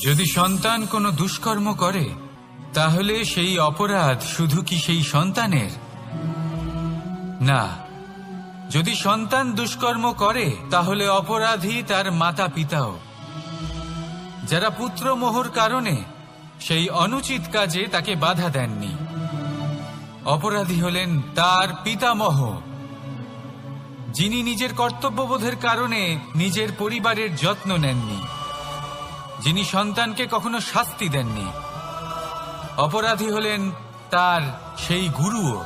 যদি সন্তান কোনো দুষ্কর্ম করে তাহলে সেই অপরাধ শুধু কি সেই সন্তানের? না, যদি সন্তান দুষ্কর্ম করে তাহলে অপরাধী তার মাতা পিতাও, যারা পুত্রমোহর কারণে সেই অনুচিত কাজে তাকে বাধা দেননি। অপরাধী হলেন তার পিতামহ, যিনি নিজের কর্তব্যবোধের কারণে নিজের পরিবারের যত্ন নেননি, যিনি সন্তানকে কখনো শাস্তি দেননি। অপরাধী হলেন তার সেই গুরুও,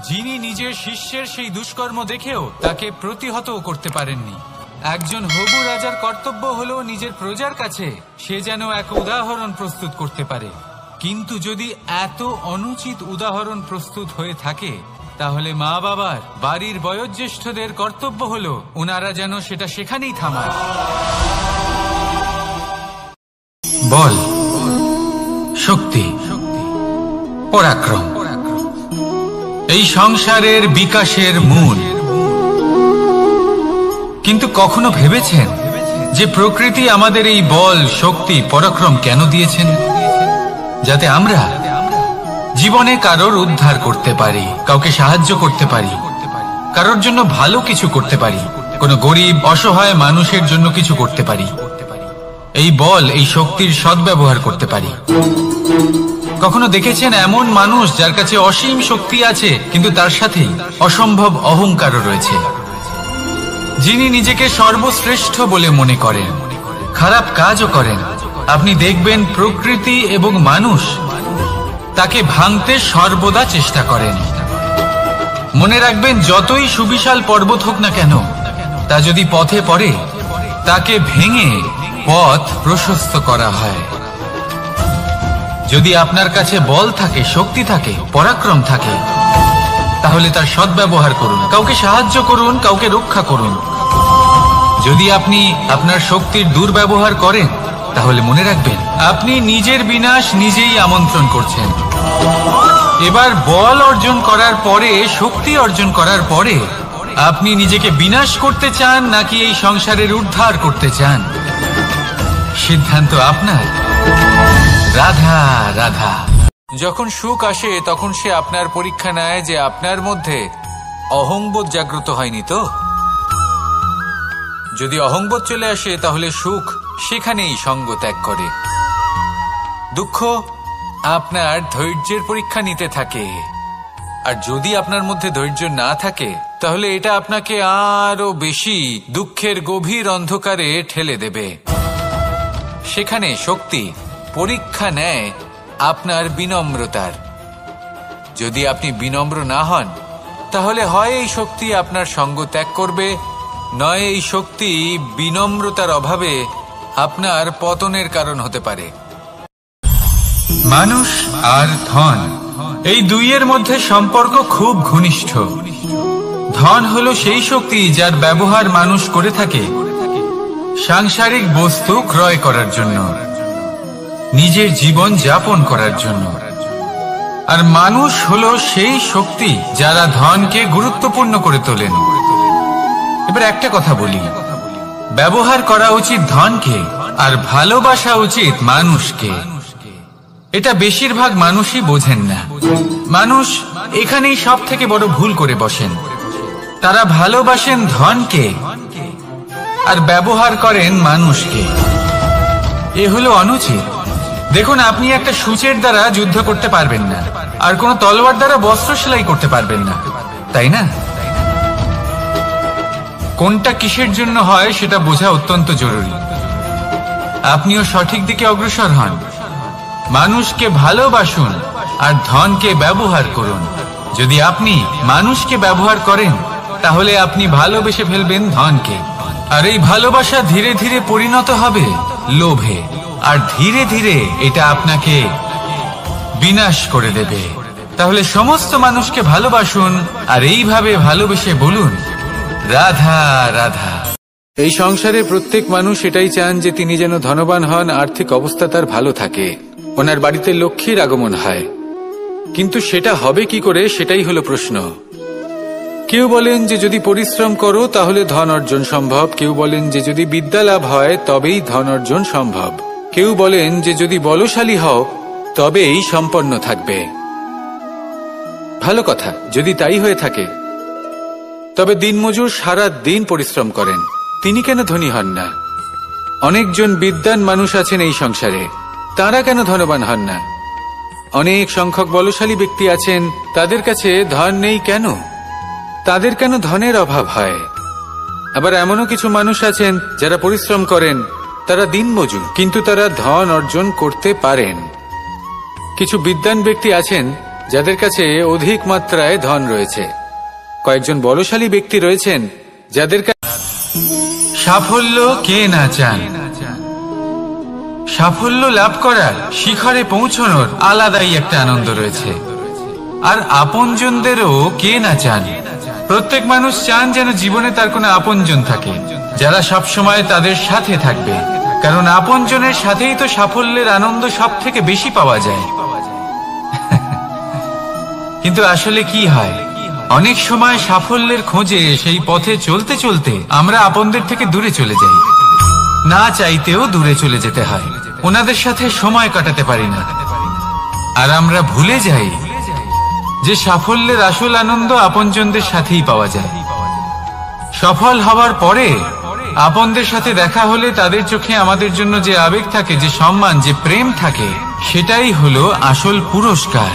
যিনি নিজের শিষ্যের সেই দুষ্কর্ম দেখেও তাকে প্রতিহত করতে পারেননি। একজন হবু রাজার কর্তব্য হলো নিজের প্রজার কাছে সে যেন এক উদাহরণ প্রস্তুত করতে পারে, কিন্তু যদি এত অনুচিত উদাহরণ প্রস্তুত হয়ে থাকে তাহলে মা বাবার, বাড়ির বয়োজ্যেষ্ঠদের কর্তব্য হলো ওনারা যেন সেটা সেখানেই থামায়। বল, শক্তি, পরাক্রম এই সংসারের বিকাশের মূল। কিন্তু কখনো ভেবেছেন যে প্রকৃতি আমাদের এই বল, শক্তি, পরাক্রম কেন দিয়েছেন? যাতে আমরা জীবনে কারোর উদ্ধার করতে পারি, কাউকে সাহায্য করতে পারি, কারোর জন্য ভালো কিছু করতে পারি, কোনো গরিব অসহায় মানুষের জন্য কিছু করতে পারি। এই বল, এই শক্তির সদ্ব্যবহার করতে পারি। কখনো দেখেছেন এমন মানুষ যার কাছে অসীম শক্তি আছে কিন্তু তার সাথে অসম্ভব অহংকারও রয়েছে, যিনি নিজেকে সর্বশ্রেষ্ঠ বলে মনে করেন, খারাপ কাজও করেন। আপনি দেখবেন প্রকৃতি এবং মানুষ তাকে ভাঙতে সর্বদা চেষ্টা করেন। মনে রাখবেন, যতই সুবিশাল পর্বত হোক না কেন, তা যদি পথে পড়ে তাকে ভেঙে পথ প্রশস্ত করা হয়। যদি আপনার কাছে বল থাকে, শক্তি থাকে, পরাক্রম থাকে, তাহলে তার সদ্ব্যবহার করুন, কাউকে সাহায্য করুন, কাউকে রক্ষা করুন। যদি আপনি আপনার শক্তির দুর্ব্যবহার করেন তাহলে মনে রাখবেন আপনি নিজের বিনাশ নিজেই আমন্ত্রণ করছেন। এবার বল অর্জন করার পরে, শক্তি অর্জন করার পরে আপনি নিজেকে বিনাশ করতে চান নাকি এই সংসারের উদ্ধার করতে চান? সিদ্ধান্ত আপনার। রাধা রাধা। যখন সুখ আসে তখন সে আপনার পরীক্ষা নেয় যে আপনার মধ্যে অহংবোধ জাগ্রত হয়নি তো। যদি অহংবোধ চলে আসে তাহলে সুখ সেখানেই সঙ্গ ত্যাগ করে। দুঃখ আপনার ধৈর্যের পরীক্ষা নিতে থাকে, আর যদি আপনার মধ্যে ধৈর্য না থাকে তাহলে এটা আপনাকে আরো বেশি দুঃখের গভীর অন্ধকারে ঠেলে দেবে। সেখানে শক্তি পরীক্ষা নেয় আপনার বিনম্রতার। যদি আপনি বিনম্র না হন তাহলে হয় এই শক্তি আপনার সঙ্গ ত্যাগ করবে, নয় এই শক্তি বিনম্রতার অভাবে আপনার পতনের কারণ হতে পারে। মানুষ আর ধন, এই দুইয়ের মধ্যে সম্পর্ক খুব ঘনিষ্ঠ। ধন হলো সেই শক্তি যার ব্যবহার মানুষ করে থাকে সাংসারিক বস্তু ক্রয় করার জন্য, নিজের জীবন যাপন করার জন্য। আর মানুষ হলো সেই শক্তি যারা ধনকে গুরুত্বপূর্ণ করে তোলেন। এবার একটা কথা বলি, ব্যবহার করা উচিত ধনকে আর ভালোবাসা উচিত মানুষকে। এটা বেশিরভাগ মানুষই বোঝেন না। মানুষ এখানেই সব থেকে বড় ভুল করে বসেন। তারা ভালোবাসেন ধনকে আর ব্যবহার করেন মানুষকে। এ হলো অনুচিত। দেখুন, আপনি একটা সূচের দ্বারা যুদ্ধ করতে পারবেন না, আর কোনো তলোয়ার দ্বারা বস্ত্র সেলাই করতে পারবেন না, তাই না? কোনটা কিসের জন্য হয় সেটা বোঝা অত্যন্ত জরুরি। আপনিও সঠিক দিকে অগ্রসর হন। মানুষকে ভালোবাসুন আর ধনকে ব্যবহার করুন। যদি আপনি মানুষকে ব্যবহার করেন তাহলে আপনি ভালোবেসে ফেলবেন ধনকে, আর এই ভালোবাসা ধীরে ধীরে পরিণত হবে লোভে, আর ধীরে ধীরে এটা আপনাকে বিনাশ করে দেবে। তাহলে সমস্ত মানুষকে ভালোবাসুন আর এইভাবে ভালোবেসে বলুন, রাধা রাধা। এই সংসারে প্রত্যেক মানুষ এটাই চান যে তিনি যেন ধনবান হন, আর্থিক অবস্থা তার ভালো থাকে, ওনার বাড়িতে লক্ষ্মীর আগমন হয়। কিন্তু সেটা হবে কি করে, সেটাই হলো প্রশ্ন। কেউ বলেন যে যদি পরিশ্রম করো তাহলে ধন অর্জন সম্ভব, কেউ বলেন যে যদি বিদ্যা লাভ হয় তবেই ধন অর্জন সম্ভব। কেউ বলেন যে যদি বলশালী হও তবেই সম্পন্ন থাকবে। ভালো কথা, যদি তাই হয়ে থাকে, তবে দিনমজুর সারা দিন পরিশ্রম করেন, তিনি কেন ধনী হন না? অনেকজন বিদ্বান মানুষ আছেন এই সংসারে, তারা কেন ধনবান হন না? অনেক সংখ্যক বলশালী ব্যক্তি আছেন, তাদের কাছে ধন নেই কেন? তাদের কেন ধনের অভাব হয়? আবার এমনও কিছু মানুষ আছেন যারা পরিশ্রম করেন, তারা দিনমজুর, কিন্তু তারা ধন অর্জন করতে পারেন। কিছু বিদ্বান ব্যক্তি আছেন যাদের কাছে অধিক মাত্রায় ধন রয়েছে। কয়েকজন বলশালী ব্যক্তি রয়েছেন যাদের কাছে সাফল্য কে না চান? সাফল্য লাভ করার শিখরে পৌঁছানোর আলাদাই একটা আনন্দ রয়েছে। আর আপনজনদেরও কে না চান? প্রত্যেক মানুষ চান যেন জীবনে তার কোনো আপনজন থাকে, যারা সবসময় তাদের সাথে থাকবে, কারণ আপনজনের সাথেই তো সাফল্যের আনন্দ সব থেকে বেশি পাওয়া যায়। কিন্তু আসলে কি হয়, অনেক সময় সাফল্যের খোঁজে সেই পথে চলতে চলতে আমরা আপনদের থেকে দূরে চলে যাই, না চাইতেও দূরে চলে যেতে হয়, ওনাদের সাথে সময় কাটাতে পারি না। আর আমরা ভুলে যাই যে সাফল্যের আসল আনন্দ আপনজনদের সাথেই পাওয়া যায়। সফল হওয়ার পরে আপনদের সাথে দেখা হলে তাদের চোখে আমাদের জন্য যে আবেগ থাকে, যে সম্মান, যে প্রেম থাকে, সেটাই হলো আসল পুরস্কার।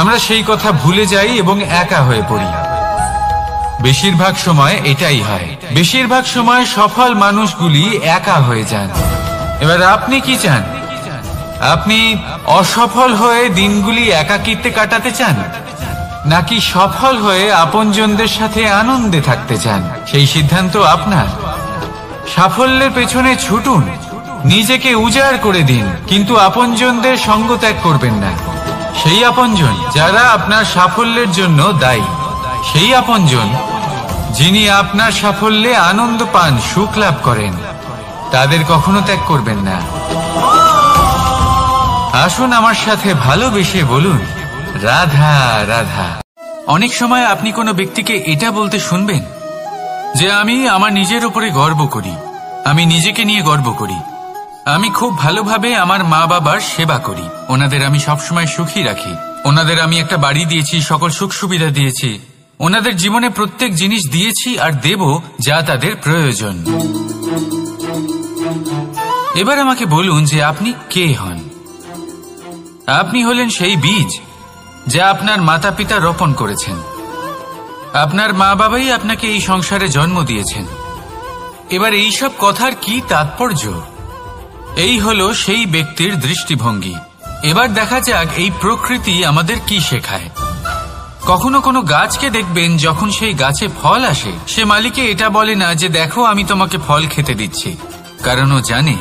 আমরা সেই কথা ভুলে যাই এবং একা হয়ে পড়ি। বেশিরভাগ সময় এটাই হয়, বেশিরভাগ সময় সফল মানুষগুলি একা হয়ে যান। এবার আপনি কি চান? আপনি অসফল হয়ে দিনগুলি একাকিত্বে কাটাতে চান, নাকি সফল হয়ে আপনজনদের সাথে আনন্দে থাকতে চান? সেই সিদ্ধান্ত আপনার। সাফল্যের পেছনে ছুটুন, নিজেকে উজাড় করে দিন, কিন্তু আপনজনদের সঙ্গ ত্যাগ করবেন না। সেই আপনজন যারা আপনার সাফল্যের জন্য দায়ী, সেই আপনজন যিনি আপনার সাফল্যে আনন্দ পান, সুখ লাভ করেন, তাদের কখনো ত্যাগ করবেন না। আসুন আমার সাথে ভালোবেসে বলুন, রাধা রাধা। অনেক সময় আপনি কোনো ব্যক্তিকে এটা বলতে শুনবেন যে আমি আমার নিজের উপরে গর্ব করি, আমি নিজেকে নিয়ে গর্ব করি, আমি খুব ভালোভাবে আমার মা বাবার সেবা করি, ওনাদের আমি সবসময় সুখী রাখি, ওনাদের আমি একটা বাড়ি দিয়েছি, সকল সুখ সুবিধা দিয়েছি, ওনাদের জীবনে প্রত্যেক জিনিস দিয়েছি আর দেব যা তাদের প্রয়োজন। এবার আমাকে বলুন যে আপনি কে হন? আপনি হলেন সেই বীজ যা আপনার মাতা পিতা রোপণ করেছেন। আপনার মা বাবাই আপনাকে এই সংসারে জন্ম দিয়েছেন। এবার এইসব কথার কি তাৎপর্য? এই হলো সেই ব্যক্তির দৃষ্টিভঙ্গি। এবার দেখা যাক এই প্রকৃতি আমাদের কি শেখায়। কখনো কোনো গাছকে দেখবেন, যখন সেই গাছে ফল আসে, সে মালিকে এটা বলে না যে দেখো আমি তোমাকে ফল খেতে দিচ্ছি, কারণ ও জানে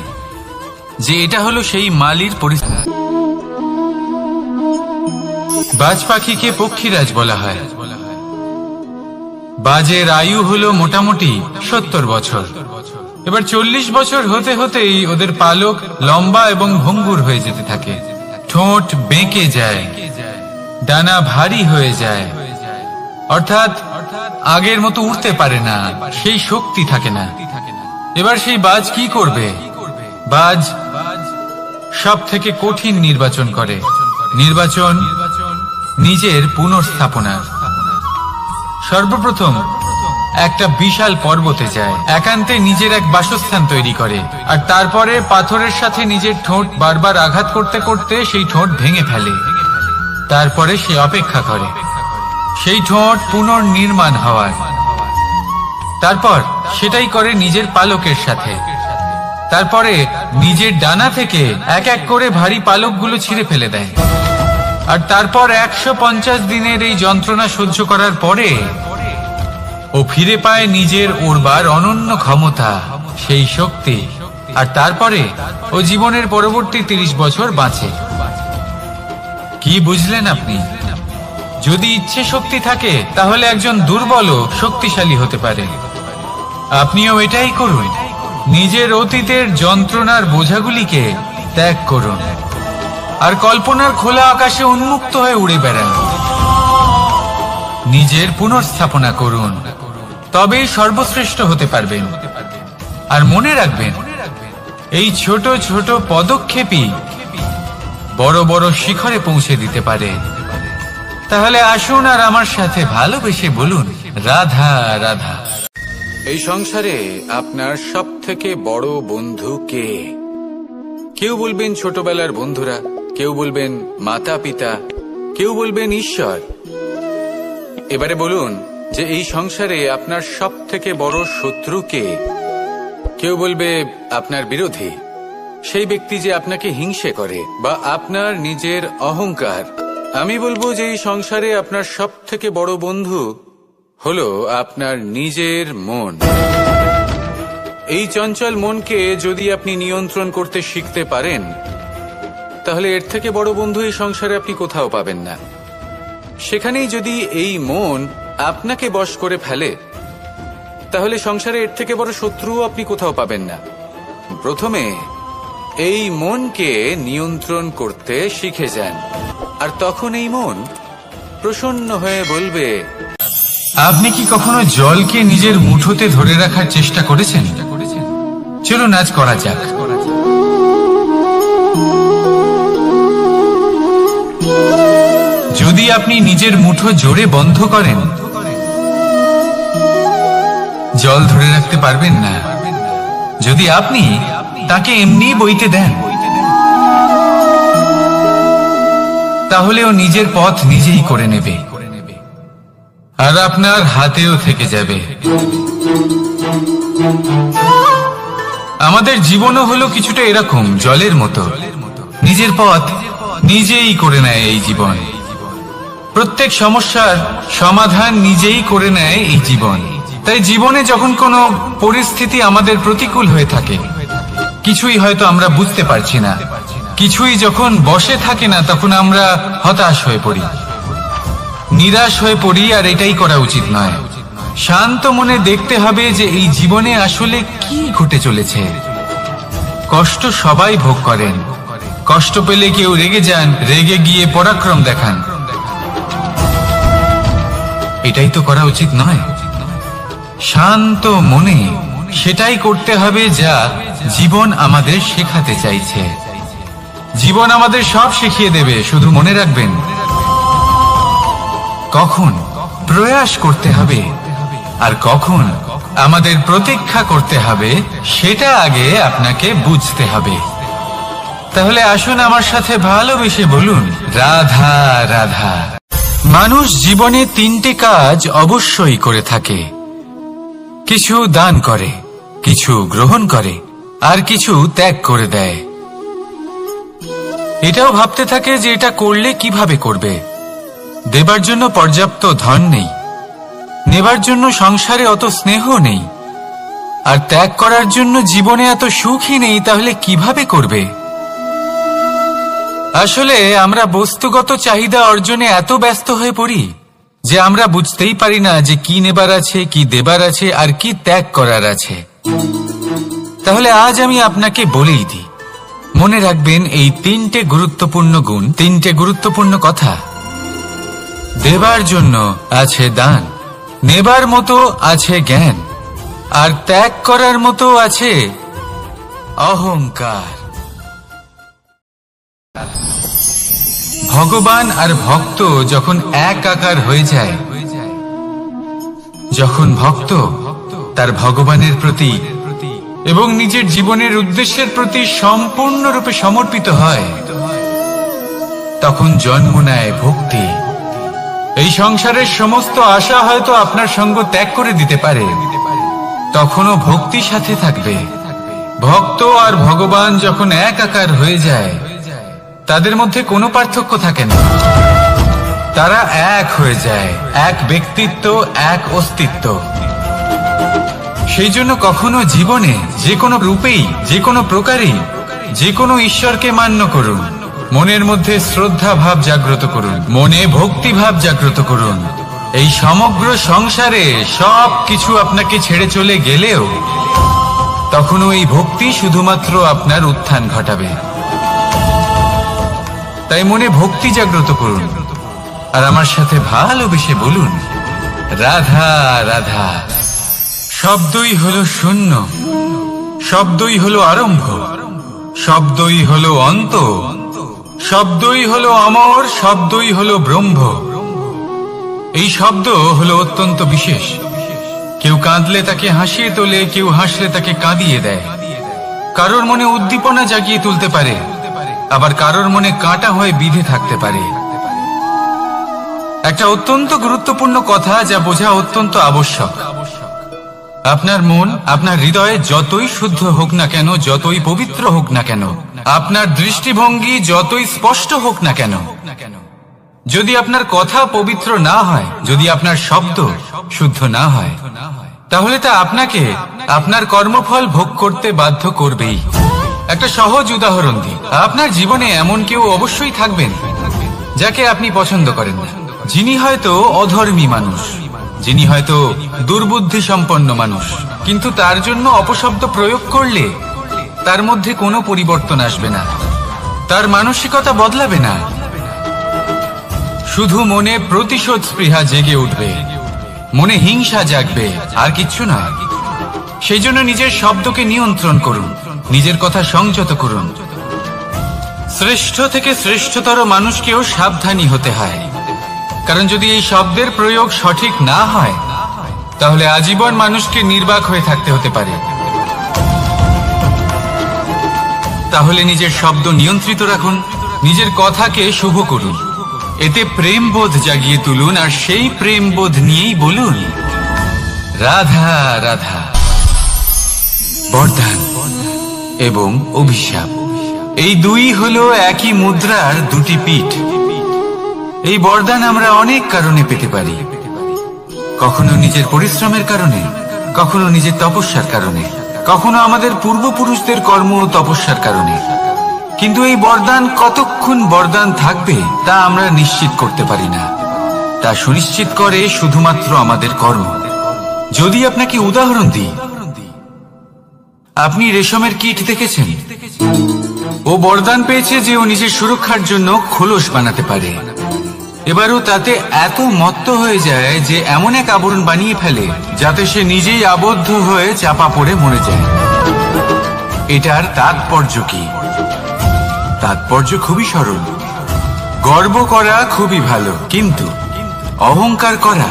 যে এটা হলো সেই মালির পরিস্থিতি। বাজ পাখিকে পক্ষীরাজ বলা হয়। বাজের আয়ু হলো মোটামুটি 70 বছর। এবার 40 বছর হতে হতেই ওদের পালক লম্বা এবং ভঙ্গুর হয়ে যেতে থাকে, ঠোঁট বেঁকে যায়, ডানা ভারী হয়ে যায়, অর্থাৎ আগের মতো উড়তে পারে না, সেই শক্তি থাকে না। এবার সেই বাজ কি করবে? বাজ সব থেকে কঠিন নির্বাচন করে, নির্বাচন নিজের পুনর্স্থাপনার। সর্বপ্রথম একটা বিশাল পর্বতে যায়, একান্তে নিজের এক বাসস্থান তৈরি করে, আর তারপরে পাথরের সাথে নিজের ঠোঁট বারবার আঘাত করতে করতে সেই ঠোঁট ভেঙে ফেলে। তারপরে সে অপেক্ষা করে সেই ঠোঁট পুনর্নির্মাণ হওয়ার। তারপর সেটাই করে নিজের পালকের সাথে। তারপরে নিজের ডানা থেকে এক এক করে ভারী পালকগুলো ছিঁড়ে ফেলে দেয়। আর তারপর 150 দিনের এই যন্ত্রণা সহ্য করার পরে ও ফিরে পায় নিজের উড়বার অনন্য ক্ষমতা, সেই শক্তি। আর তারপরে ও জীবনের পরবর্তী 30 বছর বাঁচে। কি বুঝলেন আপনি? যদি ইচ্ছে শক্তি থাকে তাহলে একজন দুর্বলও শক্তিশালী হতে পারে। আপনিও এটাই করুন, নিজের অতীতের যন্ত্রণার বোঝাগুলিকে ত্যাগ করুন আর কল্পনার খোলা আকাশে উন্মুক্ত হয়ে উড়ে বেড়ান। নিজের পুনর্স্থাপনা করুন, তবেই সর্বশ্রেষ্ঠ হতে পারবেন। আর মনে রাখবেন, এই ছোট ছোট পদক্ষেপই বড় বড় শিখরে পৌঁছে দিতে পারে। তাহলে আসুন আর আমার সাথে ভালোবেসে বলুন, রাধা রাধা। এই সংসারে আপনার সব থেকে বড় বন্ধু কে? কেউ বলবেন ছোটবেলার বন্ধুরা, কেউ বলবেন মাতা পিতা, কেউ বলবেন ঈশ্বর। এবারে বলুন যে এই সংসারে আপনার সব থেকে বড় শত্রু কে? কেউ বলবে আপনার বিরোধী, সেই ব্যক্তি যে আপনাকে হিংসে করে, বা আপনার নিজের অহংকার। আমি বলবো যে এই সংসারে আপনার সব থেকে বড় বন্ধু হলো আপনার নিজের মন। এই চঞ্চল মনকে যদি আপনি নিয়ন্ত্রণ করতে শিখতে পারেন, তাহলে এর থেকে বড় বন্ধু এই সংসারে আপনি কোথাও পাবেন না। সেখানেই যদি এই মন আপনাকে বশ করে ফেলে, তাহলে সংসারে এর থেকে বড় শত্রুও আপনি কোথাও পাবেন না। প্রথমে এই মনকে নিয়ন্ত্রণ করতে শিখে যান, আর তখন এই মন প্রসন্ন হয়ে বলবে। আপনি কি কখনো জলকে নিজের মুঠোতে ধরে রাখার চেষ্টা করেছেন? চলুন আজ করা যাক। যদি আপনি নিজের মুঠো জোরে বন্ধ করেন, জল ধরে রাখতে পারবেন না। যদি আপনি তাকে এমনি বইতে দেন, তাহলে ও নিজের পথ নিজেই করে নেবে, আর আপনার হাতেও থেকে যাবে। আমাদের জীবনও হলো কিছুটা এরকম, জলের মতো। নিজের পথ নিজেই করে নেয় এই জীবন। প্রত্যেক সমস্যার সমাধান নিজেই করে নেয় এই জীবন। তাই জীবনে যখন কোনো পরিস্থিতি আমাদের প্রতিকূল হয়ে থাকে, কিছুই হয়তো আমরা বুঝতে পারছি না, কিছুই যখন বসে থাকে না, তখন আমরা হতাশ হয়ে পড়ি, নিরাশ হয়ে পড়ি। আর এটাই করা উচিত নয়। শান্ত মনে দেখতে হবে যে এই জীবনে আসলে কি ঘটে চলেছে। কষ্ট সবাই ভোগ করেন। কষ্ট পেলে কেউ রেগে যান, রেগে গিয়ে পরাক্রম দেখান। এটাই তো করা উচিত নয়। শান্ত মনে সেটাই করতে হবে যা জীবন আমাদের শেখাতে চাইছে। জীবন আমাদের সব শিখিয়ে দেবে, শুধু মনে রাখবেন কখন প্রয়াস করতে হবে আর কখন আমাদের প্রতীক্ষা করতে হবে, সেটা আগে আপনাকে বুঝতে হবে। তাহলে আসুন আমার সাথে ভালোবেসে বলুন, রাধা রাধা। মানুষ জীবনে তিনটে কাজ অবশ্যই করে থাকে। কিছু দান করে, কিছু গ্রহণ করে, আর কিছু ত্যাগ করে দেয়। এটাও ভাবতে থাকে যে এটা করলে কিভাবে করবে। দেবার জন্য পর্যাপ্ত ধন নেই, নেবার জন্য সংসারে অত স্নেহ নেই, আর ত্যাগ করার জন্য জীবনে এত সুখই নেই। তাহলে কিভাবে করবে? আসলে আমরা বস্তুগত চাহিদা অর্জনে এত ব্যস্ত হয়ে পড়ি যে আমরা বুঝতেই পারি না যে কি নেবার আছে, কি দেবার আছে, আর কি ত্যাগ করার আছে। তাহলে আজ আমি আপনাকে বলেই দিই, মনে রাখবেন এই তিনটে গুরুত্বপূর্ণ গুণ, তিনটে গুরুত্বপূর্ণ কথা। দেবার জন্য আছে দান, নেবার মতো আছে জ্ঞান, আর ত্যাগ করার মতো আছে অহংকার। ভগবান আর ভক্ত যখন একাকার হয়ে যায়, যখন ভক্ত তার ভগবানের প্রতি এবং নিজের জীবনের উদ্দেশ্যের প্রতি সম্পূর্ণরূপে সমর্পিত হয়, তখন জন্ম নেয় ভক্তি। এই সংসারের সমস্ত আশা হয়তো আপনার সঙ্গ ত্যাগ করে দিতে পারে, তখনও ভক্তি সাথে থাকবে। ভক্ত আর ভগবান যখন একাকার হয়ে যায়, তাদের মধ্যে কোনো পার্থক্য থাকে না। তারা এক হয়ে যায়, এক ব্যক্তিত্ব, এক অস্তিত্ব। সেই জন্য কখনো জীবনে যে কোনো রূপেই, যে কোনো প্রকারেই, যে কোনো ঈশ্বরকে মান্য করুন। মনের মধ্যে শ্রদ্ধা ভাব জাগ্রত করুন, মনে ভক্তি ভাব জাগ্রত করুন। এই সমগ্র সংসারে সব কিছু আপনাকে ছেড়ে চলে গেলেও তখনও এই ভক্তি শুধুমাত্র আপনার উত্থান ঘটাবে। তাই মনে ভক্তি জাগ্রত করুন, আর আমার সাথে ভালোবেসে বলুন, রাধা রাধা। শব্দই হলো শূন্য, শব্দই হলো আরম্ভ, শব্দই হলো অন্ত, শব্দই হলো অমর, শব্দই হলো ব্রহ্ম। এই শব্দ হলো অত্যন্ত বিশেষ। কেউ কাঁদলে তাকে হাসিয়ে তোলে, কেউ হাসলে তাকে কাঁদিয়ে দেয়। কারোর মনে উদ্দীপনা জাগিয়ে তুলতে পারে, আবার কারোর মনে কাঁটা হয়ে বিঁধে থাকতে পারে। একটা অত্যন্ত গুরুত্বপূর্ণ কথা যা বোঝা অত্যন্ত আবশ্যক। আপনার মন, আপনার হৃদয়ে যতই শুদ্ধ হোক না কেন, যতই পবিত্র হোক না কেন, আপনার দৃষ্টিভঙ্গি যতই স্পষ্ট হোক না কেন, যদি আপনার কথা পবিত্র না হয়, যদি আপনার শব্দ শুদ্ধ না হয়, তাহলে তা আপনাকে আপনার কর্মফল ভোগ করতে বাধ্য করবেই। একটা সহজ উদাহরণ দিই। আপনার জীবনে এমন কেউ অবশ্যই থাকবেন যাকে আপনি পছন্দ করেন না, যিনি হয়তো অধর্মী মানুষ, যিনি হয়তো দুর্বুদ্ধি সম্পন্ন মানুষ, কিন্তু তার জন্য অপশব্দ প্রয়োগ করলে তার মধ্যে কোনো পরিবর্তন আসবে না, তার মানসিকতা বদলাবে না, শুধু মনে প্রতিশোধ স্পৃহা জেগে উঠবে, মনে হিংসা জাগবে, আর কিচ্ছু না। সেই জন্য নিজের শব্দকে নিয়ন্ত্রণ করুন, নিজের কথা সংযত করুন। শ্রেষ্ঠ থেকে শ্রেষ্ঠতর মানুষকেও সাবধানী হতে হয়, কারণ যদি এই শব্দের প্রয়োগ সঠিক না হয়, তাহলে আজীবন মানুষকে নির্বাক হয়ে থাকতে হতে পারে। তাহলে নিজের শব্দ নিয়ন্ত্রিত রাখুন, নিজের কথাকে শুভ করুন, এতে প্রেমবোধ জাগিয়ে তুলুন, আর সেই প্রেমবোধ নিয়েই বলুন রাধা রাধা। বরদান এবং অভিশাপ, এই দুই হলো একই মুদ্রার দুটি পিঠ। এই বরদান আমরা অনেক কারণে পেতে পারি, কখনো নিজের পরিশ্রমের কারণে, কখনো নিজের তপস্যার কারণে, কখনো আমাদের পূর্বপুরুষদের কর্ম ও তপস্যার কারণে। কিন্তু এই বরদান কতক্ষণ বরদান থাকবে তা আমরা নিশ্চিত করতে পারি না, তা সুনিশ্চিত করে শুধুমাত্র আমাদের কর্ম। যদি আপনাকে উদাহরণ দিই, আপনি রেশমের কীট দেখেছেন? ও বরদান পেয়েছে যে ও নিজের সুরক্ষার জন্য খোলস বানাতে পারে। এবারও তাতে এত মত্ত হয়ে যায় যে এমন এক আবরণ বানিয়ে ফেলে যাতে সে নিজেই আবদ্ধ হয়ে চাপা পড়ে মরে যায়। এটার তাৎপর্য কি? তাৎপর্য খুবই সরল। গর্ব করা খুবই ভালো, কিন্তু অহংকার করা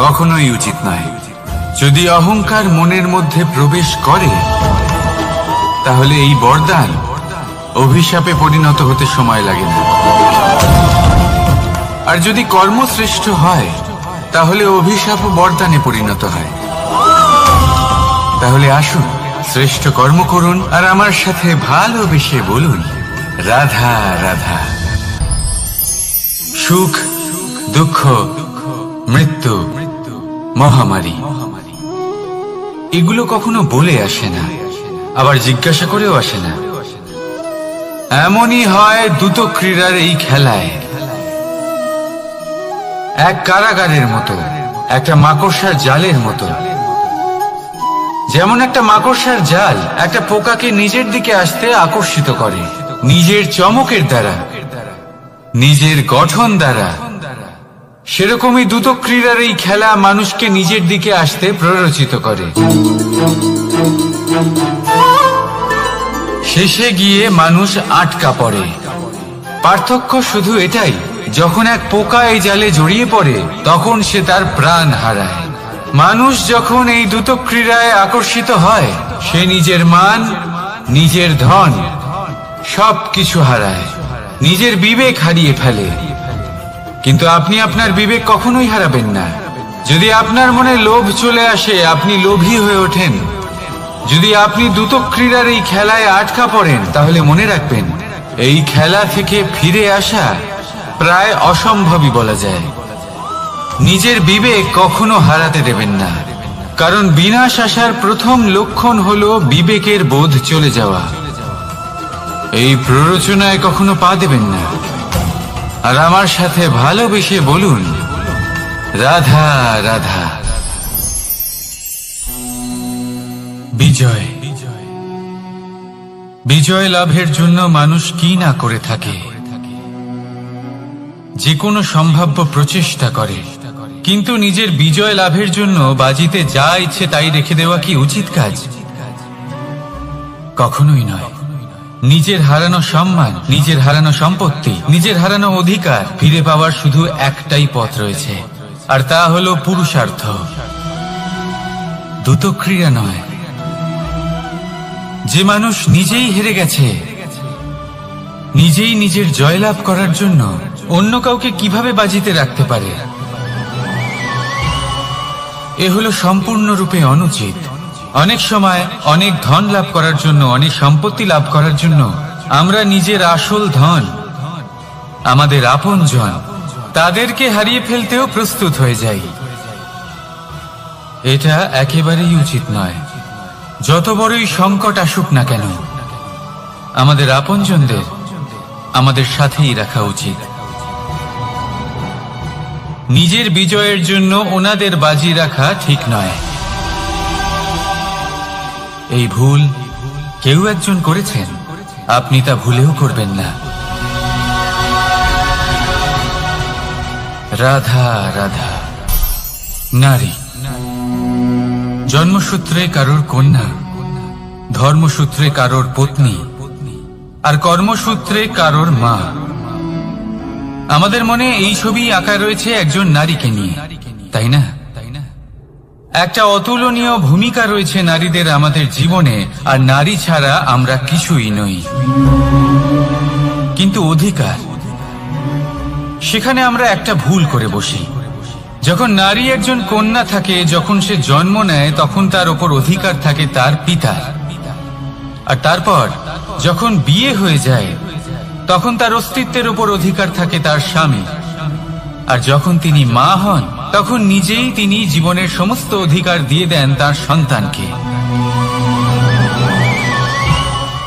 কখনোই উচিত নয়। যদি অহংকার মনের মধ্যে প্রবেশ করে, তাহলে এই বরদান অভিশাপে পরিণত হতে সময় লাগে না। আর যদি কর্মশ্রেষ্ঠ হয়, তাহলে অভিশাপ বরদানে পরিণত হয়। তাহলে আসুন শ্রেষ্ঠ কর্ম করুন, আর আমার সাথে ভালোবেসে বলুন রাধা রাধা। সুখ, দুঃখ, মৃত্যু, মহামারী, এগুলো কখনো বলে আসে না, আবার জিজ্ঞাসা করেও আসে না। এমনই হয় দ্রুত ক্রীড়ার এই খেলায়। এক কারাগারের মতো, একটা মাকড়সার জালের মতো। যেমন একটা মাকড়সার জাল একটা পোকাকে নিজের দিকে আসতে আকর্ষিত করে, নিজের চমকের দ্বারা, নিজের গঠন দ্বারা, সেরকমই দ্রুত ক্রীড়ার এই খেলা মানুষকে নিজের দিকে আসতে প্ররোচিত করে। শেষে গিয়ে মানুষ আটকা পড়ে। পার্থক্য শুধু এটাই, যখন এক পোকা এই জালে জড়িয়ে পড়ে, তখন সে তার প্রাণ হারায়। মানুষ যখন এই দ্রুত ক্রীড়ায় আকর্ষিত হয়, সে নিজের মান, নিজের ধন সবকিছু হারায়, নিজের বিবেক হারিয়ে ফেলে। কিন্তু আপনি আপনার বিবেক কখনোই হারাবেন না। যদি আপনার মনে লোভ চলে আসে, আপনি লোভী হয়ে ওঠেন। যদি আপনি দ্রুত ক্রীড়ার এই খেলায় আটকা পড়েন, তাহলে মনে রাখবেন, এই খেলা থেকে ফিরে আসা প্রায় অসম্ভবই বলা যায়। নিজের বিবেক কখনো হারাতে দেবেন না, কারণ বিনাশ আসার প্রথম লক্ষণ হলো বিবেকের বোধ চলে যাওয়া। এই প্ররোচনায় কখনো পা দেবেন না। আর আমার সাথে ভালোবেসে বলুন রাধা রাধা। বিজয়, বিজয় লাভের জন্য মানুষ কি না করে থাকে, যে কোনো সম্ভাব্য প্রচেষ্টা করে। কিন্তু নিজের বিজয় লাভের জন্য বাজিতে যা ইচ্ছে তাই রেখে দেওয়া কি উচিত কাজ? কখনোই নয়। নিজের হারানো সম্মান, নিজের হারানো সম্পত্তি, নিজের হারানো অধিকার ফিরে পাওয়ার শুধু একটাই পথ রয়েছে, আর তা হলো পুরুষার্থ, দ্যুতক্রিয়া নয়। যে মানুষ নিজেই হেরে গেছে, নিজেই নিজের জয়লাভ করার জন্য অন্য কাউকে কিভাবে বাজিতে রাখতে পারে, এ হলো সম্পূর্ণরূপে অনুচিত। অনেক সময় অনেক ধন লাভ করার জন্য, অনেক সম্পত্তি লাভ করার জন্য আমরা নিজের আসল ধন, আমাদের আপনজন, তাদেরকে হারিয়ে ফেলতেও প্রস্তুত হয়ে যাই। এটা একেবারেই উচিত নয়। যত বড়ই সংকট আসুক না কেন, আমাদের আপনজনদের আমাদের সাথেই রাখা উচিত। নিজের বিজয়ের জন্য ওনাদের বাজি রাখা ঠিক নয়। এই ভুল কেউ একজন করেছেন, আপনি তা ভুলেও করবেন না। রাধা রাধা। নারী জন্মসূত্রে কারোর কন্যা, ধর্মসূত্রে কারোর পত্নী, আর কর্মসূত্রে কারোর মা। আমাদের মনে এই ছবি আঁকা রয়েছে একজন নারীকে নিয়ে, তাই না? একটা অতুলনীয় ভূমিকা রয়েছে নারীদের আমাদের জীবনে, আর নারী ছাড়া আমরা কিছুই নই। কিন্তু অধিকার, সেখানে আমরা একটা ভুল করে বসি। যখন নারী একজন কন্যা থাকে, যখন সে জন্ম নেয়, তখন তার ওপর অধিকার থাকে তার পিতার। আর তারপর যখন বিয়ে হয়ে যায়, তখন তার অস্তিত্বের উপর অধিকার থাকে তার স্বামী। আর যখন তিনি মা হন, তখন নিজেই তিনি জীবনের সমস্ত অধিকার দিয়ে দেন তার সন্তানকে।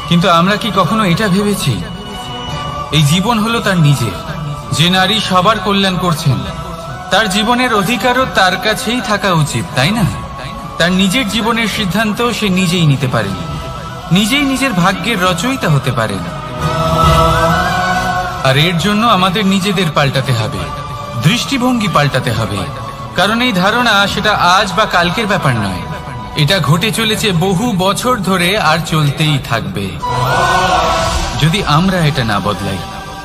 কিন্তু আমরা কি কখনো এটা ভেবেছি এই জীবন হলো তার নিজের? যে নারী সবার কল্যাণ করছেন, তার জীবনের অধিকারও তার কাছেই থাকা উচিত, তাই না? তার নিজের জীবনের সিদ্ধান্ত সে নিজেই নিতে পারেন, নিজেই নিজের ভাগ্যের রচয়িতা হতে পারেন। আর এর জন্য আমাদের নিজেদের পাল্টাতে হবে, দৃষ্টিভঙ্গি পাল্টাতে হবে। কারণ এই ধারণা সেটা আজ বা কালকের ব্যাপার নয়, এটা ঘটে চলেছে বহু বছর ধরে, আর চলতেই থাকবে যদি আমরা এটা না বদলাই।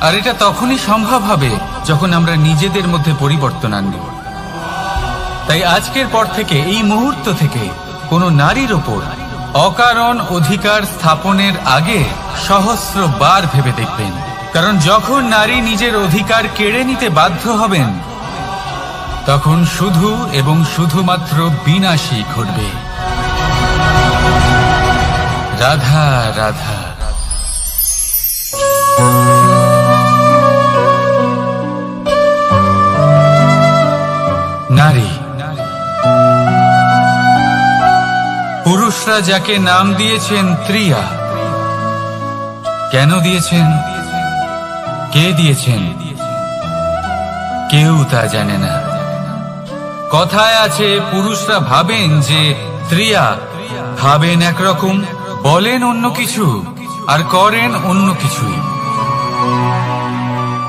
আর এটা তখনই সম্ভব হবে যখন আমরা নিজেদের মধ্যে পরিবর্তন আনব। তাই আজকের পর থেকে, এই মুহূর্ত থেকে, কোনো নারীর ওপর অকারণ অধিকার স্থাপনের আগে সহস্রবার ভেবে দেখবেন। কারণ যখন নারী নিজের অধিকার কেড়ে নিতে বাধ্য হবেন, তখন শুধু এবং শুধুমাত্র বিনাশই ঘটবে। রাধা রাধা। নারী, পুরুষরা যাকে নাম দিয়েছেন ত্রিয়া, কেন দিয়েছেন, কে দিয়েছেন, কেউ তা জানে না। কথায় আছে, পুরুষরা ভাবেন যে ত্রিয়া, ভাবেন একরকম, বলেন অন্য কিছু, আর করেন অন্য কিছুই।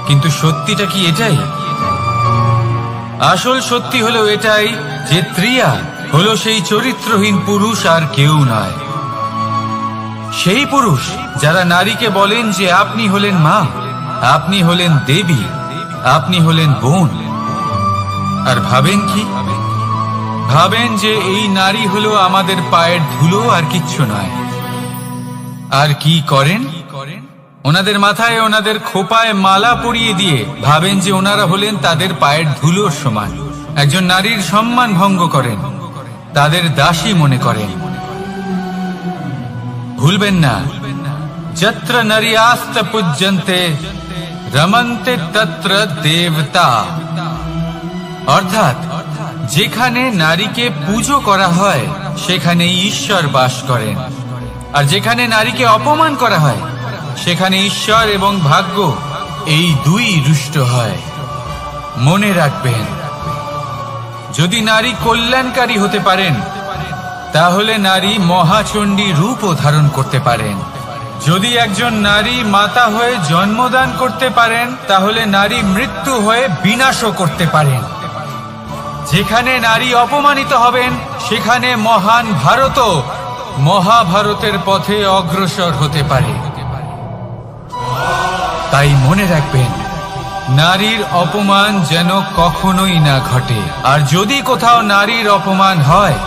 কিন্তু সত্যিটা কি এটাই? আসল সত্যি হলো এটাই যে ত্রিয়া হলো সেই চরিত্রহীন পুরুষ, আর কেউ নয়। সেই পুরুষ যারা নারীকে বলেন যে আপনি হলেন মা, আপনি হলেন দেবী, আপনি হলেন বোন। আর ভাবেন কি? ভাবেন যে এই নারী হলো আমাদের পায়ের ধুলো, আর কিচ্ছু নয়। আর কি করেন? ওনাদের মাথায়, ওনাদের খোপায় মালা পরিয়ে দিয়ে ভাবেন যে ওনারা হলেন তাদের পায়ের ধুলোর সমান। একজন নারীর সম্মান ভঙ্গ করেন, তাদের দাসী মনে করেন। ভুলবেন না, যত্র নারীয়াস্ত পূজ্যন্তে রমন্তে তত্র দেবতা। অর্থাৎ যেখানে নারীকে পুজো করা হয়, সেখানে ঈশ্বর বাস করেন। আর যেখানে নারীকে অপমান করা হয়, সেখানে ঈশ্বর এবং ভাগ্য এই দুই রুষ্ট হয়। মনে রাখবেন, যদি নারী কল্যাণকারী হতে পারেন, তাহলে নারী মহাচণ্ডী রূপও ধারণ করতে পারেন। যদি একজন নারী মাতা হয়ে জন্মদান করতে পারেন, তাহলে নারী মৃত্যু হয়ে বিনাশও করতে পারেন। যেখানে নারী অপমানিত হবেন, সেখানে মহান ভারতও মহাভারতের পথে অগ্রসর হতে পারে। তাই মনে রাখবেন, নারীর অপমান যেন কখনোই না ঘটে। আর যদি কোথাও নারীর অপমান হয়,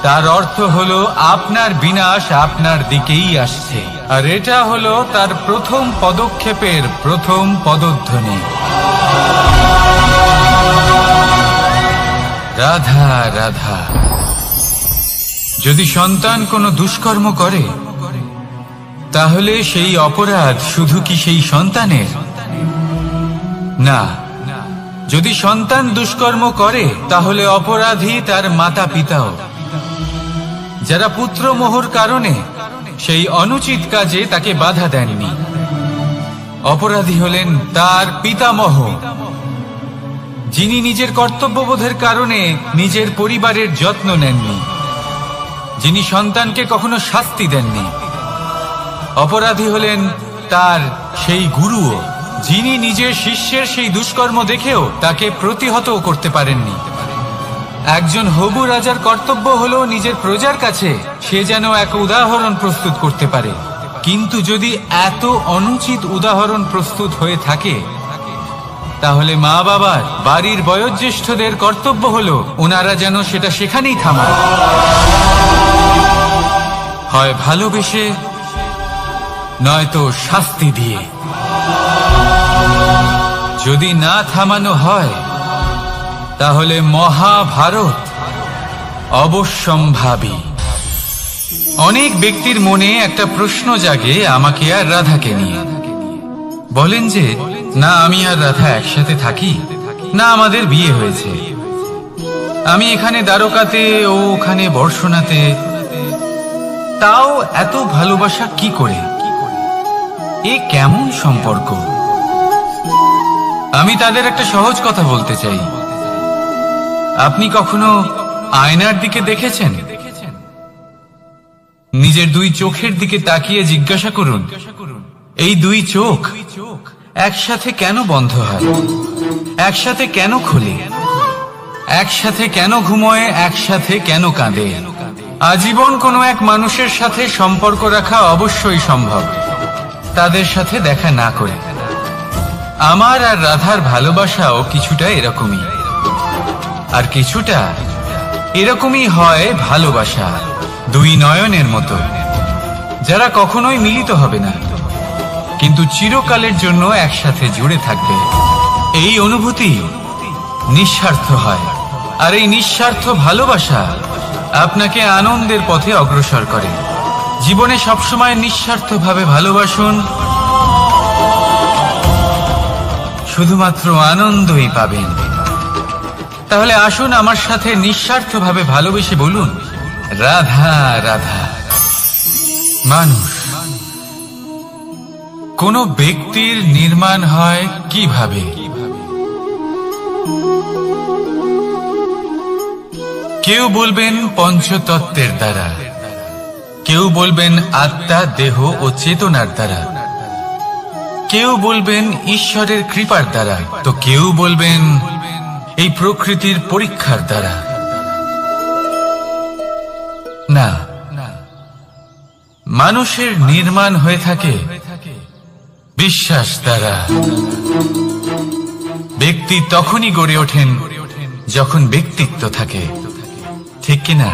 তার অর্থ হলো আপনার বিনাশ আপনার দিকেই আসছে। আর এটা হলো তার প্রথম পদক্ষেপের প্রথম পদধ্বনি। রাধা রাধা। যদি সন্তান কোনো দুষ্কর্ম করে, তাহলে সেই অপরাধ শুধু কি সেই সন্তানের? না, যদি সন্তান দুষ্কর্ম করে তাহলে অপরাধী তার মাতা পিতাও, যারা পুত্রমোহর কারণে সেই অনুচিত কাজে তাকে বাধা দেননি। অপরাধী হলেন তার পিতামহ, যিনি নিজের কর্তব্যবোধের কারণে নিজের পরিবারের যত্ন নেননি, যিনি সন্তানকে কখনো শাস্তি দেননি। অপরাধী হলেন তার সেই গুরুও, যিনি নিজের শিষ্যের সেই দুষ্কর্ম দেখেও তাকে প্রতিহত করতে পারেননি। একজন হবু রাজার কর্তব্য হলো নিজের প্রজার কাছে সে যেন এক উদাহরণ প্রস্তুত করতে পারে। কিন্তু যদি এত অনুচিত উদাহরণ প্রস্তুত হয়ে থাকে, তাহলে মা বাবার, বাড়ির বয়োজ্যেষ্ঠদের কর্তব্য হলো ওনারা যেন সেটা সেখানেই থামায়, হয় ভালোবেসে নয়তো শাস্তি দিয়ে। যদি না থামানো হয়, তাহলে মহাভারত অবশ্যম্ভাবী। অনেক ব্যক্তির মনে একটা প্রশ্ন জাগে আমাকে আর রাধাকে নিয়ে। বলেন যে, না আমি আর রাধা একসাথে থাকি, না আমাদের বিয়ে হয়েছে, আমি এখানে দ্বারকাতে ও ওখানে বর্ষণাতে, তাও এত ভালোবাসা কি করে? এ কেমন সম্পর্ক? আমি তাদের একটা সহজ কথা বলতে চাই। আপনি কখনো আয়নার দিকে দেখেছেন? নিজের দুই চোখের দিকে তাকিয়ে জিজ্ঞাসা করুন, এই দুই চোখ একসাথে কেন বন্ধ হয়? একসাথে কেন খোলে? একসাথে কেন ঘুমোয়? একসাথে কেন কাঁদে? আজীবন কোনো এক মানুষের সাথে সম্পর্ক রাখা অবশ্যই সম্ভব, তাদের সাথে দেখা না করে। আমার আর রাধার ভালোবাসাও কিছুটা এরকমই, আর কিছুটা এরকমই হয় ভালোবাসা দুই নয়নের মতো, যারা কখনোই মিলিত হবে না, কিন্তু চিরকালের জন্য একসাথে জুড়ে থাকবে। এই অনুভূতি নিঃস্বার্থ হয়, আর এই নিঃস্বার্থ ভালোবাসা আপনাকে আনন্দের পথে অগ্রসর করে। জীবনে সবসময় নিঃস্বার্থভাবে ভালোবাসুন, শুধুমাত্র আনন্দই পাবেন। তাহলে আসুন আমার সাথে নিঃস্বার্থভাবে ভালোবেসে বলুন, রাধা রাধা। মানুষ, কোন ব্যক্তির নির্মাণ হয় কিভাবে? কেউ বলবেন পঞ্চতত্ত্বের দ্বারা, কেউ বলবেন আত্মা, দেহ ও চেতনার দ্বারা, কেউ বলবেন ঈশ্বরের কৃপার দ্বারা, তো কেউ বলবেন এই প্রকৃতির পরীক্ষার দ্বারা। না, মানুষের নির্মাণ হয়ে থাকে বিশ্বাস দ্বারা। ব্যক্তি তখনই গড়ে ওঠেন যখন ব্যক্তিত্ব থাকে, ঠিক কিনা?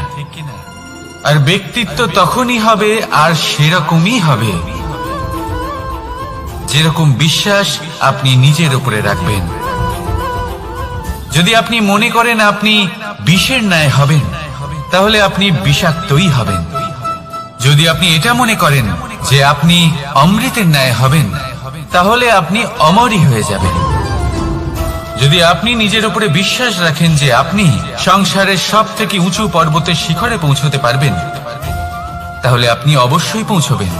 আর ব্যক্তিত্ব তখনই হবে আর সেরকমই হবে যেরকম বিশ্বাস আপনি নিজের উপরে রাখবেন। যদি আপনি মনে করেন আপনি বিষের ন্যায় হবেন, তাহলে আপনি বিষাক্তই হবেন। যদি আপনি এটা মনে করেন যে আপনি অমৃতের ন্যায় হবেন, তাহলে আপনি অমরই হয়ে যাবেন। যদি আপনি নিজের উপরে বিশ্বাস রাখেন যে আপনি সংসারের সব থেকে উঁচু পর্বতের শিখরে পৌঁছতে পারবেন, তাহলে আপনি অবশ্যই পৌঁছবেন।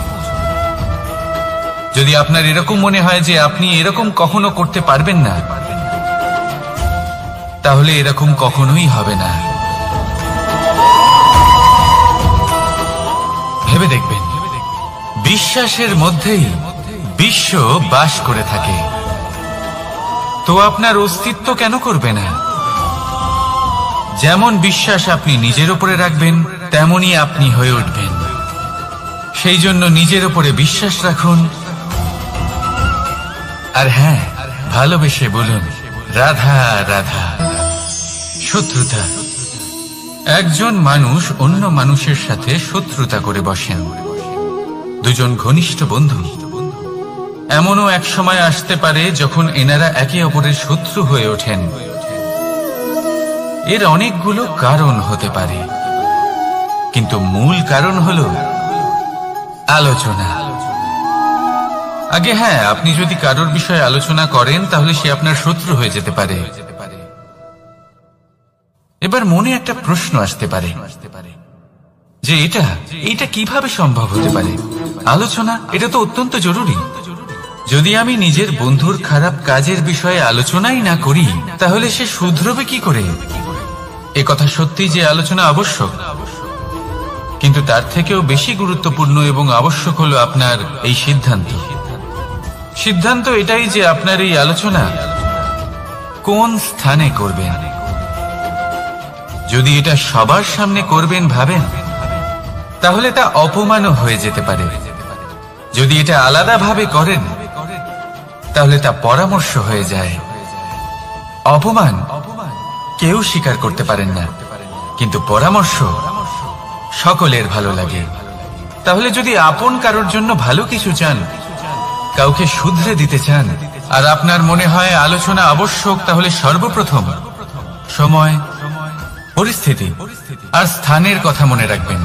যদি আপনার এরকম মনে হয় যে আপনি এরকম কখনো করতে পারবেন না, তাহলে এরকম কখনোই হবে না। ভেবে দেখবেন, বিশ্বাসের মধ্যেই বিশ্ব বাস করে থাকে, তো আপনার অস্তিত্ব কেন করবে না? যেমন বিশ্বাস আপনি নিজের উপরে রাখবেন, তেমনই আপনি হয়ে উঠবেন। সেই জন্য নিজের উপরে বিশ্বাস রাখুন, আর হ্যাঁ, ভালোবেসে বলুন রাধা রাধা। শত্রুতা, একজন মানুষ অন্য মানুষের সাথে শত্রুতা করে বসেন। দুজন ঘনিষ্ঠ বন্ধু, এমনও এক সময় আসতে পারে যখন এনারা একে অপরের শত্রু হয়ে ওঠেন। এর অনেকগুলো কারণ হতে পারে, কিন্তু মূল কারণ হলো আলোচনা। আগে হ্যাঁ, আপনি যদি কারোর বিষয়ে আলোচনা করেন তাহলে সে আপনার শত্রু হয়ে যেতে পারে। এবার মনে একটা প্রশ্ন আসতে পারে যে এটা কিভাবে সম্ভব হতে পারে? আলোচনা, এটা তো অত্যন্ত জরুরি। যদি আমি নিজের বন্ধুর খারাপ কাজের বিষয়ে আলোচনাই না করি তাহলে সে শুধরবে কি করে? এ কথা সত্যি যে আলোচনা আবশ্যক, কিন্তু তার থেকেও বেশি গুরুত্বপূর্ণ এবং আবশ্যক হলো আপনার এই সিদ্ধান্ত এটাই যে আপনার এই আলোচনা কোন স্থানে করবেন। যদি এটা সবার সামনে করবেন ভাবেন, তাহলে তা অপমানও হয়ে যেতে পারে। যদি এটা আলাদাভাবে করেন তাহলে তা পরামর্শ হয়ে যায়। অপমান কেউ স্বীকার করতে পারেন না, কিন্তু পরামর্শ সকলের ভালো লাগে। তাহলে যদি আপন কারোর জন্য ভালো কিছু চান, কাউকে শুধরে দিতে চান, আর আপনার মনে হয় আলোচনা আবশ্যক, তাহলে সর্বপ্রথম সময়, পরিস্থিতি আর স্থানের কথা মনে রাখবেন,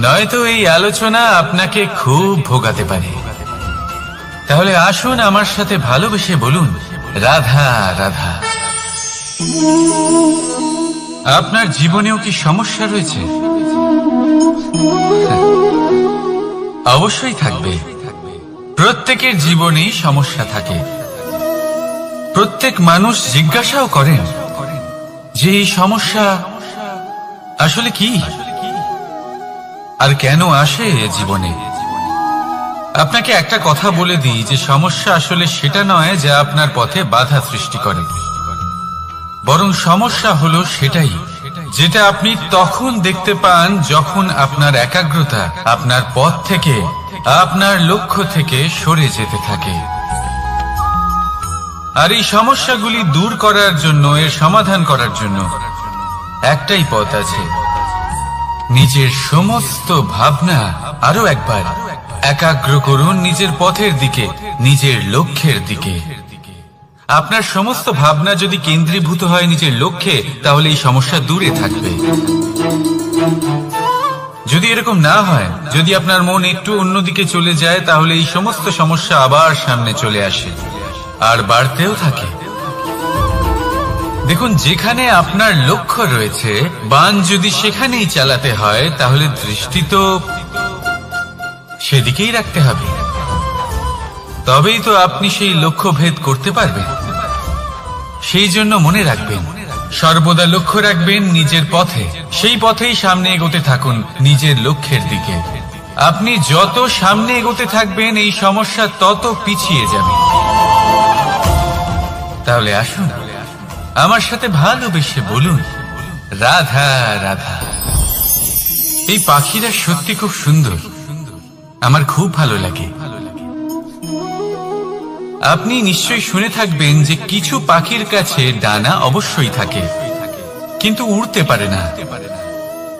নয়তো এই আলোচনা আপনাকে খুব ভোগাতে পারে। তাহলে আসুন আমার সাথে ভালোবেসে বলুন রাধা রাধা। আপনার জীবনেও কি সমস্যা রয়েছে? অবশ্যই থাকবে। প্রত্যেকের জীবনেই সমস্যা থাকে। প্রত্যেক মানুষ জিজ্ঞাসাও করেন যে এই সমস্যা আসলে কি আর কেন আসে জীবনে। আপনাকে একটা কথা বলে দিই যে সমস্যা আসলে সেটা নয় যা আপনার পথে বাধা সৃষ্টি করে, বরং সমস্যা হলো সেটাই যেটা আপনি তখন দেখতে পান যখন আপনার একাগ্রতা আপনার পথ থেকে, আপনার লক্ষ্য থেকে সরে যেতে থাকে। আর এই সমস্যাগুলি দূর করার জন্য, এর সমাধান করার জন্য একটাই পথ আছে, নিজের সমস্ত ভাবনা আরো একবার একাগ্র করুন নিজের পথের দিকে, নিজের লক্ষ্যের দিকে। আপনার সমস্ত ভাবনা যদি কেন্দ্রীভূত হয় নিজের লক্ষ্যে, তাহলে এই সমস্যা দূরে থাকবে। যদি এরকম না হয়, যদি আপনার মন একটু অন্যদিকে চলে যায়, তাহলে এই সমস্ত সমস্যা আবার সামনে চলে আসে আর বাড়তেও থাকে। দেখুন, যেখানে আপনার লক্ষ্য রয়েছে, বান যদি সেখানেই চালাতে হয়, তাহলে দৃষ্টি তো সেদিকেই রাখতে হবে। তবেই তো আপনি সেই লক্ষ্য ভেদ করতে পারবেন। সেই জন্য মনে রাখবেন, সর্বদা লক্ষ্য রাখবেন নিজের পথে, সেই পথেই সামনে এগোতে থাকুন নিজের লক্ষ্যের দিকে। আপনি যত সামনে এগোতে থাকবেন এই সমস্যা তত পিছিয়ে যাবে। তাহলে আসুন আমার সাথে ভালোবেসে বলুন রাধা রাধা। এই পাখিরা সত্যি খুব সুন্দর, আমার খুব ভালো লাগে। আপনি নিশ্চয়ই শুনে থাকবেন যে কিছু পাখির কাছে ডানা অবশ্যই থাকে, কিন্তু উড়তে পারে না।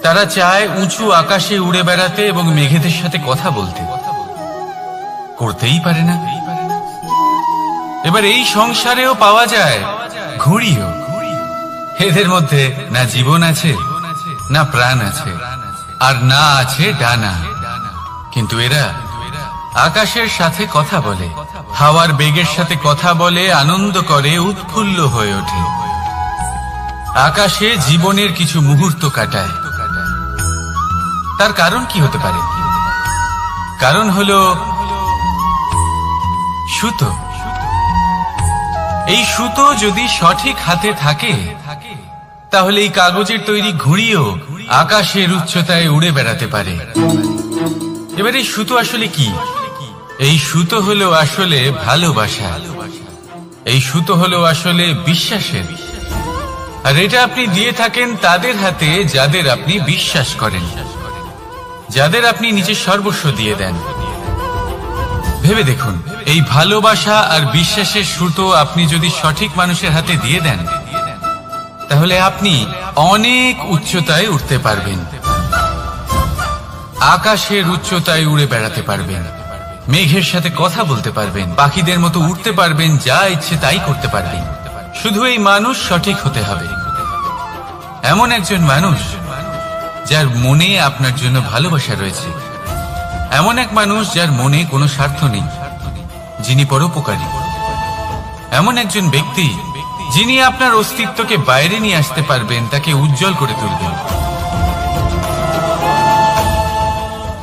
তারা চায় উঁচু আকাশে উড়ে বেড়াতে এবং মেঘেদের সাথে কথা বলতে, করতেই পারে না। এবার এই সংসারেও পাওয়া যায় ঘুড়িও। এদের মধ্যে না জীবন আছে, না প্রাণ আছে, আর না আছে ডানা, কিন্তু এরা আকাশের সাথে কথা বলে, হাওয়ার বেগের সাথে কথা বলে, আনন্দ করে, উৎফুল্ল হয়ে ওঠে, আকাশে জীবনের কিছু মুহূর্ত কাটায়। তার কারণ কি হতে পারে? কারণ হলো সুতো। এই সুতো যদি সঠিক হাতে থাকে, তাহলে এই কাগজের তৈরি ঘুড়িও আকাশের উচ্চতায় উড়ে বেড়াতে পারে। এবার এই সুতো আসলে কি? এই সুতো হলো আসলে ভালোবাসা, এই সুতো হলো আসলে বিশ্বাসের। আর এটা আপনি দিয়ে থাকেন তাদের হাতে যাদের আপনি বিশ্বাস করেন, যাদের আপনি নিজের সর্বস্ব দিয়ে দেন। ভেবে দেখুন, এই ভালোবাসা আর বিশ্বাসের সুতো আপনি যদি সঠিক মানুষের হাতে দিয়ে দেন, তাহলে আপনি অনেক উচ্চতায় উঠতে পারবেন, আকাশের উচ্চতায় উড়ে বেড়াতে পারবেন, মেঘের সাথে কথা বলতে পারবেন, পাখিদের মতো উঠতে পারবেন, যা ইচ্ছে তাই করতে পারবেন। শুধু এই মানুষ সঠিক হতে হবে, এমন একজন মানুষ যার মনে আপনার জন্য ভালোবাসা রয়েছে, এমন এক মানুষ যার মনে কোনো স্বার্থ নেই, যিনি পরোপকারী, এমন একজন ব্যক্তি যিনি আপনার অস্তিত্বকে বাইরে নিয়ে আসতে পারবেন, তাকে উজ্জ্বল করে তুলবেন।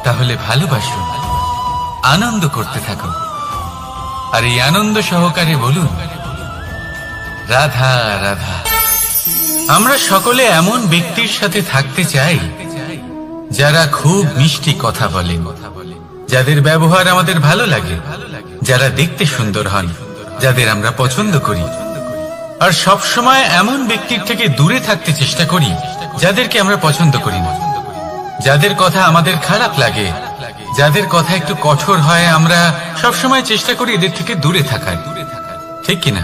তাহলে ভালোবাসুন, আনন্দ করতে থাকুন, আর এই আনন্দ সহকারে বলুন, রাধা রাধা। আমরা সকলে এমন ব্যক্তির সাথে থাকতে চাই যারা খুব মিষ্টি কথা বলেন, যাদের ব্যবহার আমাদের ভালো লাগে, যারা দেখতে সুন্দর হন, যাদের আমরা পছন্দ করি। আর সব সময় এমন ব্যক্তির থেকে দূরে থাকতে চেষ্টা করি যাদেরকে আমরা পছন্দ করি না, যাদের কথা আমাদের খারাপ লাগে, যাদের কথা একটু কঠোর হয়। আমরা সব সময় চেষ্টা করি এদের থেকে দূরে থাকার, ঠিক কিনা?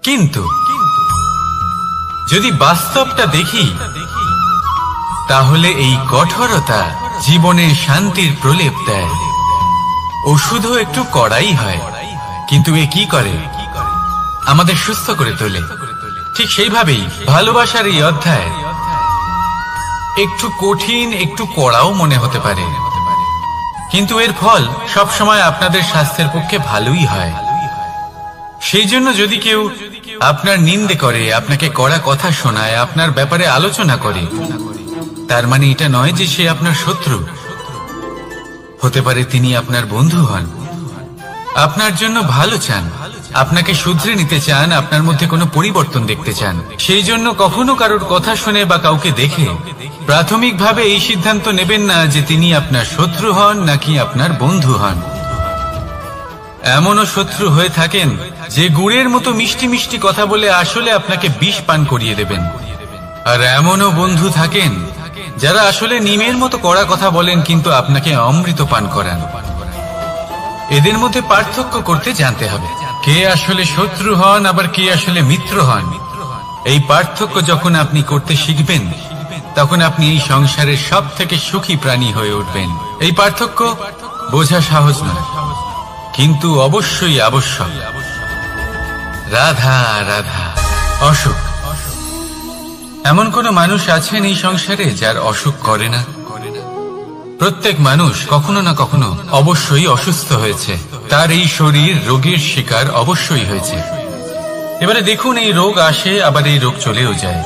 কিন্তু যদি বাস্তবটা দেখি, তাহলে এই কঠোরতা জীবনে শান্তির প্রলেপ দেয়। ওষুধও একটু কড়াই হয়, কিন্তু এ কি করে? আমাদের সুস্থ করে তোলে। ঠিক সেইভাবেই ভালোবাসার এই অধ্যায় একটু কঠিন, একটু কড়াও মনে হতে পারে, কিন্তু এর ফল সবসময় আপনাদের স্বাস্থ্যের পক্ষে ভালোই হয়। সেই জন্য যদি কেউ আপনার নিন্দে করে, আপনাকে কড়া কথা শোনায়, আপনার ব্যাপারে আলোচনা করে, তার মানে এটা নয় যে সে আপনার শত্রু। হতে পারে তিনি আপনার বন্ধু হন, আপনার জন্য ভালো চান, আপনাকে শুধরে নিতে চান, আপনার মধ্যে কোনো পরিবর্তন দেখতে চান। সেই জন্য কখনো কারোর কথা শুনে বা কাউকে দেখে প্রাথমিকভাবে এই সিদ্ধান্ত নেবেন না যে তিনি আপনার শত্রু হন নাকি আপনার বন্ধু হন। এমনও শত্রু হয়ে থাকেন যে গুড়ের মতো মিষ্টি মিষ্টি কথা বলে আসলে আপনাকে বিষ পান করিয়ে দেবেন, আর এমনও বন্ধু থাকেন যারা আসলে নিমের মতো কড়া কথা বলেন কিন্তু আপনাকে অমৃত পান করান। এদের মধ্যে পার্থক্য করতে জানতে হবে, কে আসলে শত্রু হন আবার কে আসলে মিত্র হন। এই পার্থক্য যখন আপনি করতে শিখবেন, তখন আপনি এই সংসারের সব থেকে সুখী প্রাণী হয়ে উঠবেন। এই পার্থক্য বোঝা সহজ নয়, কিন্তু অবশ্যই আবশ্যক। রাধা রাধা। অসুখ। এমন কোন মানুষ আছেন এই সংসারে যার অসুখ করে না? প্রত্যেক মানুষ কখনো না কখনো অবশ্যই অসুস্থ হয়েছে, তার এই শরীর রোগের শিকার অবশ্যই হয়েছে। এবারে দেখুন, এই রোগ আসে আবার এই রোগ চলেও যায়,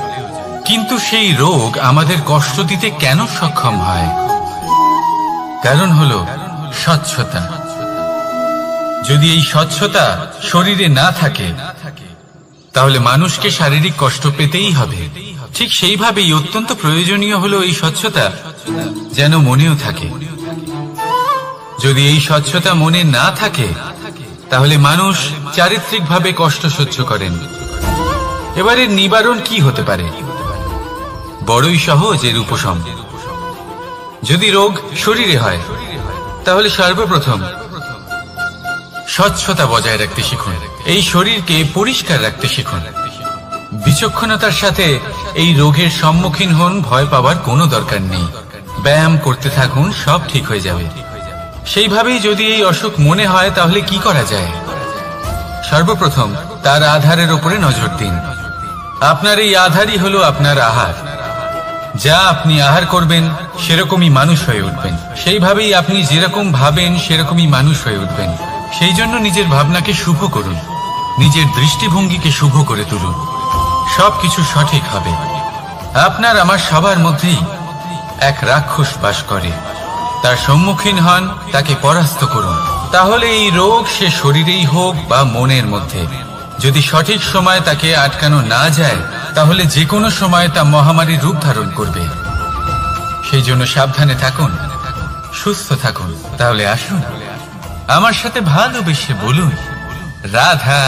কিন্তু সেই রোগ আমাদের কষ্ট দিতে কেন সক্ষম হয়? কারণ হলো স্বচ্ছতা। যদি এই স্বচ্ছতা শরীরে না থাকে, তাহলে মানুষকে শারীরিক কষ্ট পেতেই হবে। ঠিক সেইভাবেই অত্যন্ত প্রয়োজনীয় হলো এই স্বচ্ছতা যেন মনেও থাকে। যদি এই স্বচ্ছতা মনে না থাকে, তাহলে মানুষ চারিত্রিকভাবে কষ্ট সহ্য করেন। এবারে নিবারণ কি হতে পারে? বড়ই সহজ এর উপশম। যদি রোগ শরীরে হয়, তাহলে সর্বপ্রথম স্বচ্ছতা বজায় রাখতে শিখুন, এই শরীরকে পরিষ্কার রাখতে শিখুন। বিচক্ষণতার সাথে এই রোগের সম্মুখীন হন, ভয় পাওয়ার কোনো দরকার নেই। ব্যায়াম করতে থাকুন, সব ঠিক হয়ে যাবে। সেইভাবেই যদি এই অসুখ মনে হয়, তাহলে কি করা যায়? সর্বপ্রথম তার আধারের উপরে নজর দিন। আপনার এই আধারই হলো আপনার আহার। যা আপনি আহার করবেন সেরকমই মানুষ হয়ে উঠবেন, সেইভাবেই আপনি যেরকম ভাবেন সেরকমই মানুষ হয়ে উঠবেন। সেই জন্য নিজের ভাবনাকে শুভ করুন, নিজের দৃষ্টিভঙ্গিকে শুভ করে তুলুন, সবকিছু সঠিক হবে। আপনার আমার সবার মধ্যেই এক রাক্ষস বাস করে, তার সম্মুখীন হন, তাকে পরাস্ত করুন। তাহলে এই রোগ সে শরীরেই হোক বা মনের মধ্যে, যদি সঠিক সময় তাকে আটকানো না যায়, তাহলে যে কোনো সময় তা মহামারীর রূপ ধারণ করবে। সেই জন্য সাবধানে থাকুন, সুস্থ থাকুন। তাহলে আসুন আমার সাথে ভালোবেসে বলুন, রাধা।